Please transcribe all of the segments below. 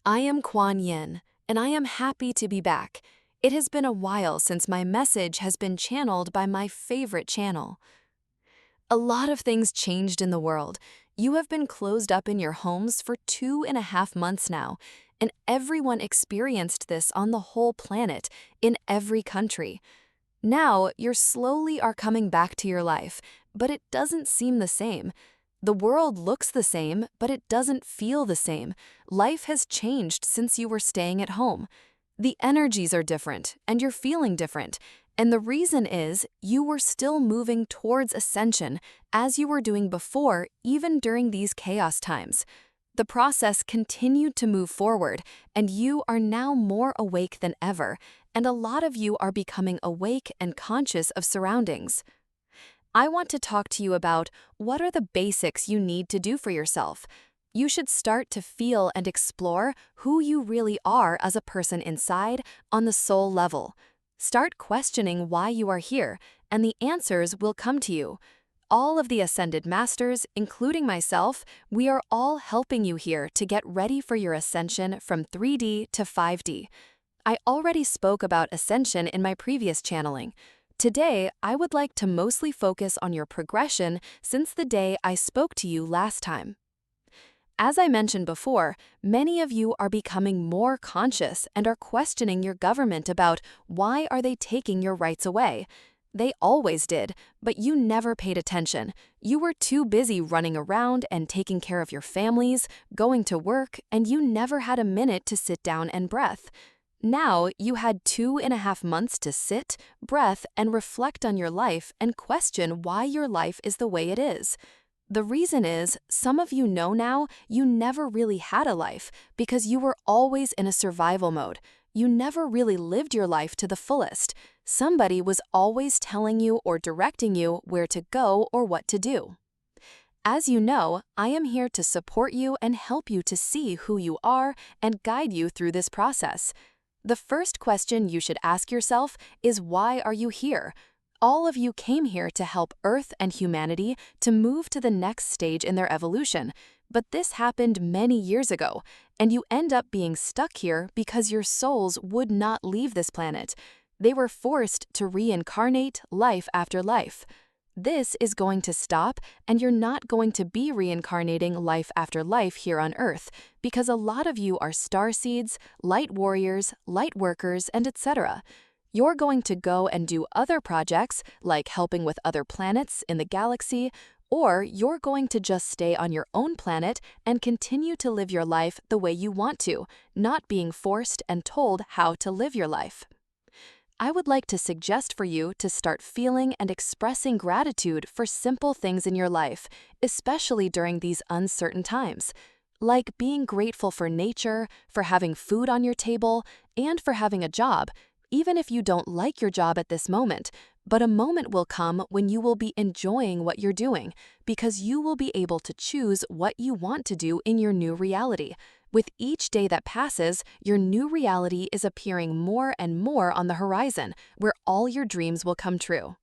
I am Quan, and I am happy to be back. It has been a while since my message has been channeled by my favorite channel. A lot of things changed in the world. You have been closed up in your homes for 2.5 months now, and everyone experienced this on the whole planet, in every country. Now, you're slowly are coming back to your life, but it doesn't seem the same. The world looks the same, but it doesn't feel the same. Life has changed since you were staying at home. The energies are different, and you're feeling different. And the reason is you were still moving towards ascension as you were doing before, even during these chaos times. The process continued to move forward, and you are now more awake than ever, and a lot of you are becoming awake and conscious of surroundings. I want to talk to you about what are the basics you need to do for yourself. You should start to feel and explore who you really are as a person inside on the soul level. Start questioning why you are here, and the answers will come to you. All of the ascended masters, including myself, we are all helping you here to get ready for your ascension from 3D to 5D. I already spoke about ascension in my previous channeling. Today, I would like to mostly focus on your progression since the day I spoke to you last time. As I mentioned before, many of you are becoming more conscious and are questioning your government about why are they taking your rights away. They always did, but you never paid attention. You were too busy running around and taking care of your families, going to work, and you never had a minute to sit down and breath. Now, you had 2.5 months to sit, breath, and reflect on your life and question why your life is the way it is. The reason is, some of you know now you never really had a life because you were always in a survival mode. You never really lived your life to the fullest. Somebody was always telling you or directing you where to go or what to do. As you know, I am here to support you and help you to see who you are and guide you through this process. The first question you should ask yourself is, why are you here? All of you came here to help Earth and humanity to move to the next stage in their evolution, but this happened many years ago, and you end up being stuck here because your souls would not leave this planet. They were forced to reincarnate life after life. This is going to stop, and you're not going to be reincarnating life after life here on Earth, because a lot of you are starseeds, light warriors, light workers, and etc. You're going to go and do other projects, like helping with other planets in the galaxy, or you're going to just stay on your own planet and continue to live your life the way you want to, not being forced and told how to live your life. I would like to suggest for you to start feeling and expressing gratitude for simple things in your life, especially during these uncertain times, like being grateful for nature, for having food on your table, and for having a job, even if you don't like your job at this moment. But a moment will come when you will be enjoying what you're doing, because you will be able to choose what you want to do in your new reality. With each day that passes, your new reality is appearing more and more on the horizon, where all your dreams will come true.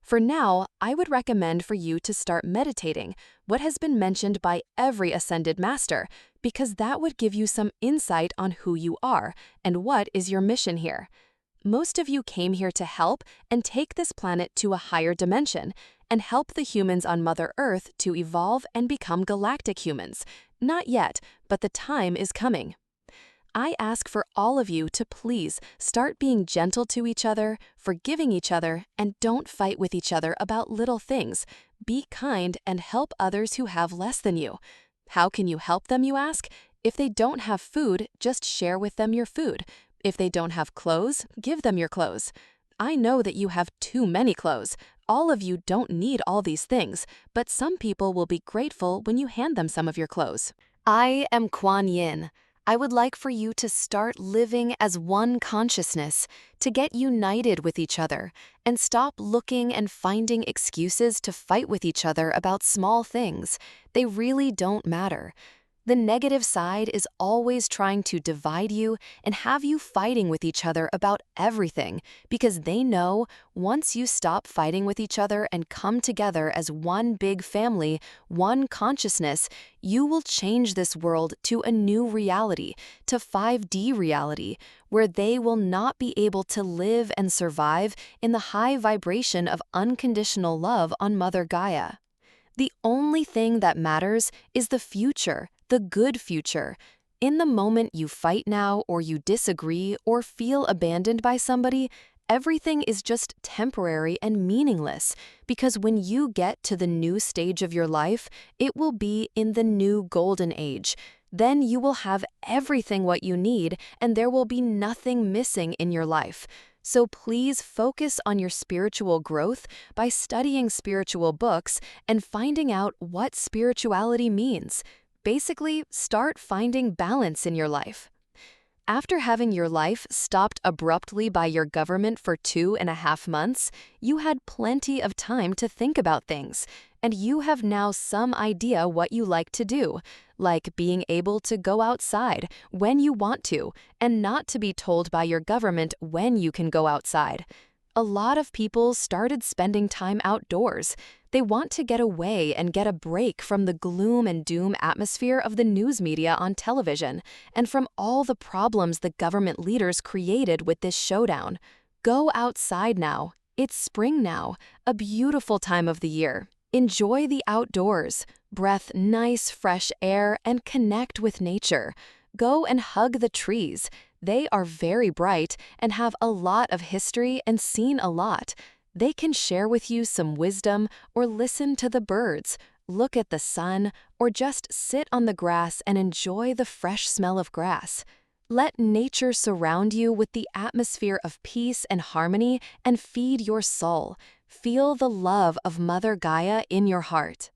For now, I would recommend for you to start meditating, what has been mentioned by every ascended master, because that would give you some insight on who you are and what is your mission here. Most of you came here to help and take this planet to a higher dimension and help the humans on Mother Earth to evolve and become galactic humans. Not yet, but the time is coming. I ask for all of you to please start being gentle to each other, forgiving each other, and don't fight with each other about little things. Be kind and help others who have less than you. How can you help them, you ask? If they don't have food, just share with them your food. If they don't have clothes, give them your clothes. I know that you have too many clothes. All of you don't need all these things, but some people will be grateful when you hand them some of your clothes. I am Quan Yin. I would like for you to start living as one consciousness, to get united with each other, and stop looking and finding excuses to fight with each other about small things. They really don't matter. The negative side is always trying to divide you and have you fighting with each other about everything, because they know once you stop fighting with each other and come together as one big family, one consciousness, you will change this world to a new reality, to 5D reality, where they will not be able to live and survive in the high vibration of unconditional love on Mother Gaia. The only thing that matters is the future, the good future. In the moment you fight now, or you disagree, or feel abandoned by somebody, everything is just temporary and meaningless, because when you get to the new stage of your life, it will be in the new golden age. Then you will have everything what you need, and there will be nothing missing in your life. So please focus on your spiritual growth by studying spiritual books and finding out what spirituality means. Basically, start finding balance in your life. After having your life stopped abruptly by your government for 2.5 months, you had plenty of time to think about things, and you have now some idea what you like to do, like being able to go outside when you want to, and not to be told by your government when you can go outside. A lot of people started spending time outdoors. They want to get away and get a break from the gloom and doom atmosphere of the news media on television, and from all the problems the government leaders created with this showdown. Go outside now. It's spring now, a beautiful time of the year. Enjoy the outdoors, breathe nice fresh air, and connect with nature. Go and hug the trees. They are very bright and have a lot of history and seen a lot. They can share with you some wisdom, or listen to the birds, look at the sun, or just sit on the grass and enjoy the fresh smell of grass. Let nature surround you with the atmosphere of peace and harmony and feed your soul. Feel the love of Mother Gaia in your heart.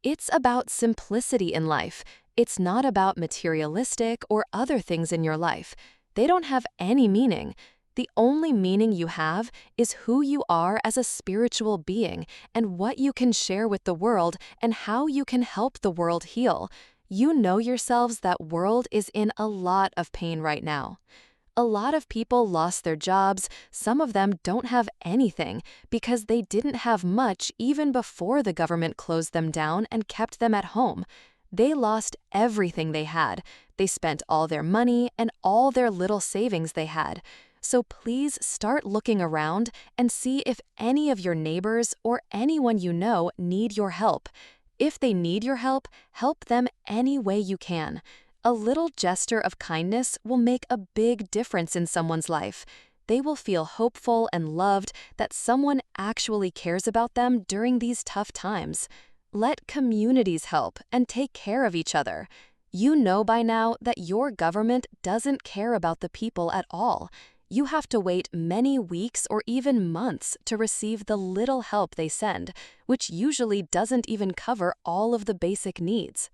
It's about simplicity in life. It's not about materialistic or other things in your life. They don't have any meaning. The only meaning you have is who you are as a spiritual being, and what you can share with the world, and how you can help the world heal. You know yourselves that world is in a lot of pain right now. A lot of people lost their jobs. Some of them don't have anything because they didn't have much even before the government closed them down and kept them at home. They lost everything they had. They spent all their money and all their little savings they had. So please start looking around and see if any of your neighbors or anyone you know need your help. If they need your help, help them any way you can. A little gesture of kindness will make a big difference in someone's life. They will feel hopeful and loved that someone actually cares about them during these tough times. Let communities help and take care of each other. You know by now that your government doesn't care about the people at all. You have to wait many weeks or even months to receive the little help they send, which usually doesn't even cover all of the basic needs.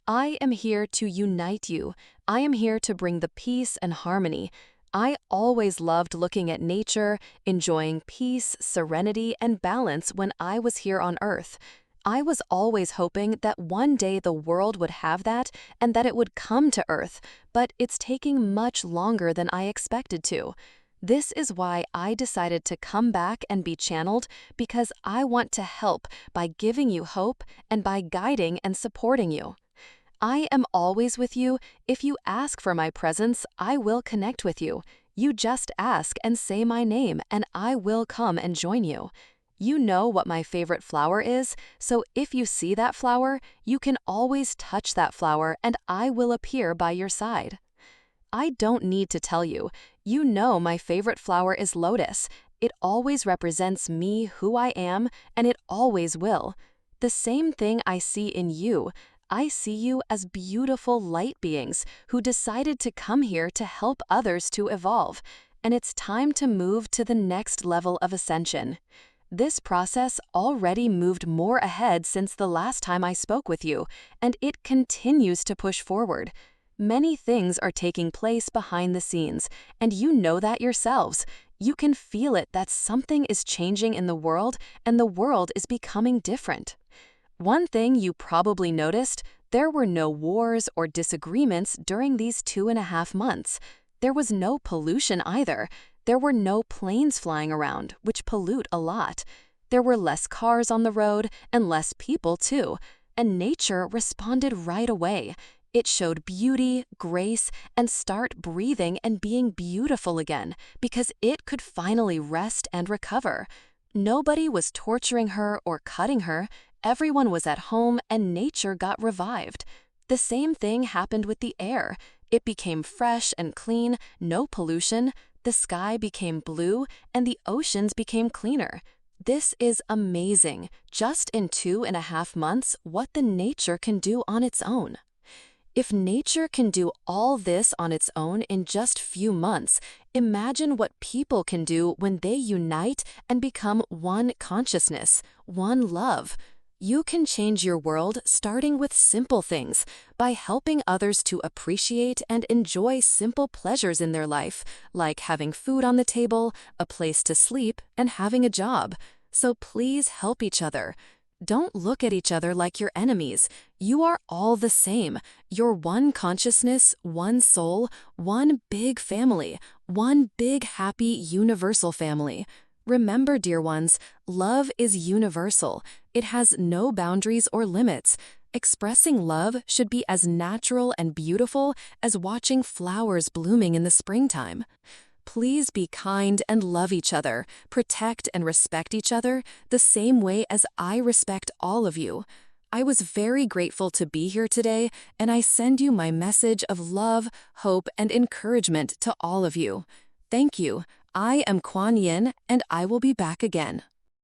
I am here to unite you. I am here to bring the peace and harmony. I always loved looking at nature, enjoying peace, serenity, and balance when I was here on Earth. I was always hoping that one day the world would have that and that it would come to Earth, but it's taking much longer than I expected to. This is why I decided to come back and be channeled, because I want to help by giving you hope and by guiding and supporting you. I am always with you. If you ask for my presence, I will connect with you. You just ask and say my name, and I will come and join you. You know what my favorite flower is, so if you see that flower, you can always touch that flower and I will appear by your side. I don't need to tell you. You know my favorite flower is lotus. It always represents me, who I am, and it always will. The same thing I see in you. I see you as beautiful light beings who decided to come here to help others to evolve, and it's time to move to the next level of ascension. This process already moved more ahead since the last time I spoke with you, and it continues to push forward. Many things are taking place behind the scenes, and you know that yourselves. You can feel it that something is changing in the world, and the world is becoming different. One thing you probably noticed, There were no wars or disagreements during these 2.5 months. There was no pollution either. There were no planes flying around, which pollute a lot. There were less cars on the road and less people too, and nature responded right away. It showed beauty, grace, and start breathing and being beautiful again because it could finally rest and recover. Nobody was torturing her or cutting her. Everyone was at home and nature got revived. The same thing happened with the air. It became fresh and clean, no pollution. The sky became blue and the oceans became cleaner. This is amazing, just in 2.5 months, what the nature can do on its own. If nature can do all this on its own in just few months, imagine what people can do when they unite and become one consciousness, one love. You can change your world starting with simple things, by helping others to appreciate and enjoy simple pleasures in their life, like having food on the table, a place to sleep, and having a job. So please help each other. Don't look at each other like you're enemies. You are all the same. You're one consciousness, one soul, one big family, one big happy universal family. Remember, dear ones, love is universal. It has no boundaries or limits. Expressing love should be as natural and beautiful as watching flowers blooming in the springtime. Please be kind and love each other, protect and respect each other the same way as I respect all of you. I was very grateful to be here today, and I send you my message of love, hope, and encouragement to all of you. Thank you. I am Quan Yin, and I will be back again.